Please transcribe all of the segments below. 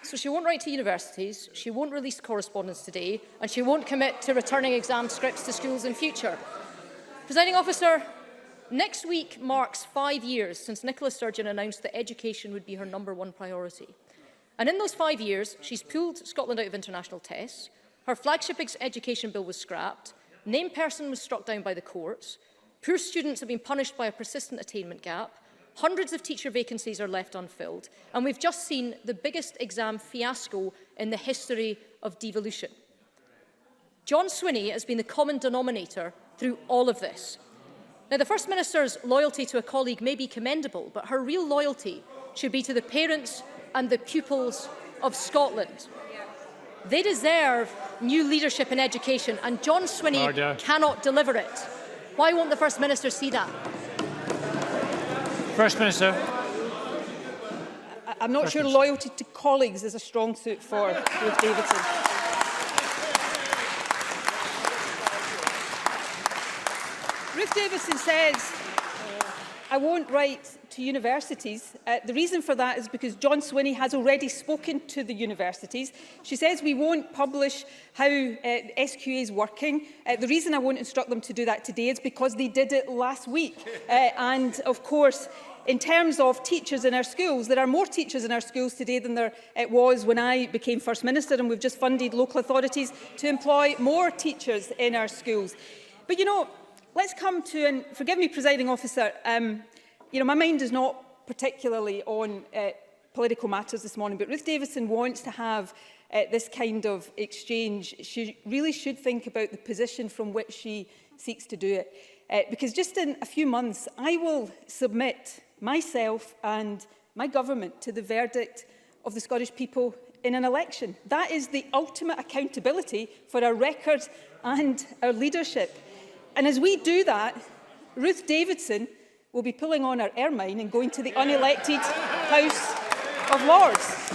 So she won't write to universities, she won't release correspondence today, and she won't commit to returning exam scripts to schools in future. Presiding Officer, next week marks 5 years since Nicola Sturgeon announced that education would be her #1 priority. And in those 5 years, she's pulled Scotland out of international tests, her flagship education bill was scrapped, named person was struck down by the courts, poor students have been punished by a persistent attainment gap, hundreds of teacher vacancies are left unfilled, and we've just seen the biggest exam fiasco in the history of devolution. John Swinney has been the common denominator through all of this. Now, the First Minister's loyalty to a colleague may be commendable, but her real loyalty should be to the parents and the pupils of Scotland. They deserve new leadership in education, and John Swinney cannot deliver it. Why won't the First Minister see that? First Minister. I'm not sure loyalty to colleagues is a strong suit for Ruth Davidson. Ruth Davidson says, I won't write to universities. The reason for that is because John Swinney has already spoken to the universities. She says we won't publish how SQA is working. The reason I won't instruct them to do that today is because they did it last week. And of course, in terms of teachers in our schools, there are more teachers in our schools today than there was when I became First Minister, and we've just funded local authorities to employ more teachers in our schools. But, you know, let's come to, and forgive me, Presiding Officer, my mind is not particularly on political matters this morning, but Ruth Davidson wants to have this kind of exchange. She really should think about the position from which she seeks to do it. Because just in a few months, I will submit myself and my government to the verdict of the Scottish people in an election. That is the ultimate accountability for our record and our leadership. And as we do that, Ruth Davidson will be pulling on her ermine and going to the unelected House of Lords.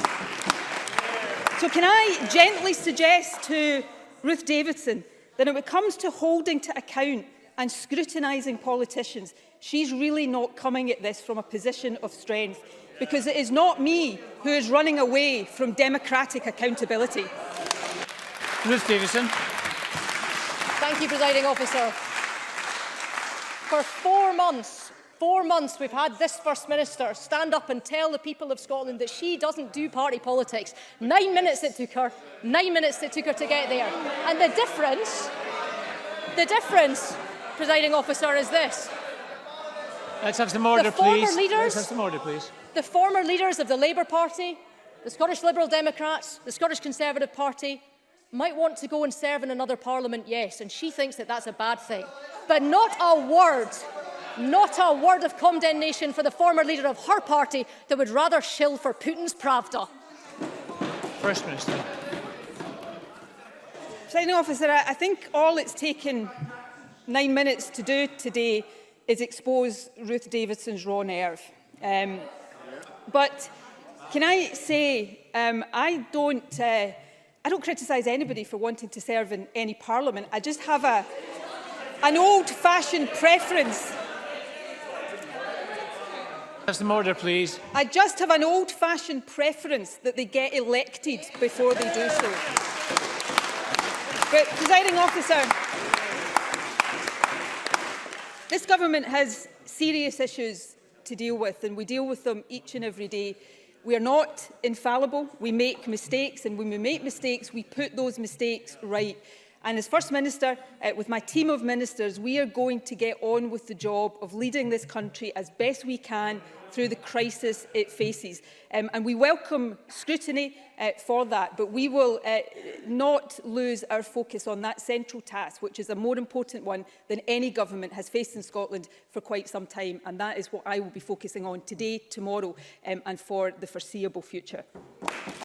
So can I gently suggest to Ruth Davidson that when it comes to holding to account and scrutinising politicians, she's really not coming at this from a position of strength, because it is not me who is running away from democratic accountability. Ruth Davidson. Thank you, Presiding Officer. For 4 months we've had this First Minister stand up and tell the people of Scotland that she doesn't do party politics. 9 minutes it took her. 9 minutes it took her to get there. And the difference, Presiding Officer, is this. Let's have some order, please. Let's have some order, please. The former leaders of the Labour Party, the Scottish Liberal Democrats, the Scottish Conservative Party, might want to go and serve in another parliament, yes, and she thinks that that's a bad thing. But not a word of condemnation for the former leader of her party that would rather shill for Putin's Pravda. First Minister. Presiding Officer, I think all it's taken 9 minutes to do today is expose Ruth Davidson's raw nerve. But can I say, I don't criticise anybody for wanting to serve in any parliament. I just have an old-fashioned preference. Have some order, please. I just have an old-fashioned preference that they get elected before they do so. But, Presiding Officer, this government has serious issues to deal with, and we deal with them each and every day. We are not infallible. We make mistakes, and when we make mistakes, we put those mistakes right. And as First Minister, with my team of ministers, we are going to get on with the job of leading this country as best we can through the crisis it faces. And we welcome scrutiny for that, but we will not lose our focus on that central task, which is a more important one than any government has faced in Scotland for quite some time. And that is what I will be focusing on today, tomorrow, and for the foreseeable future.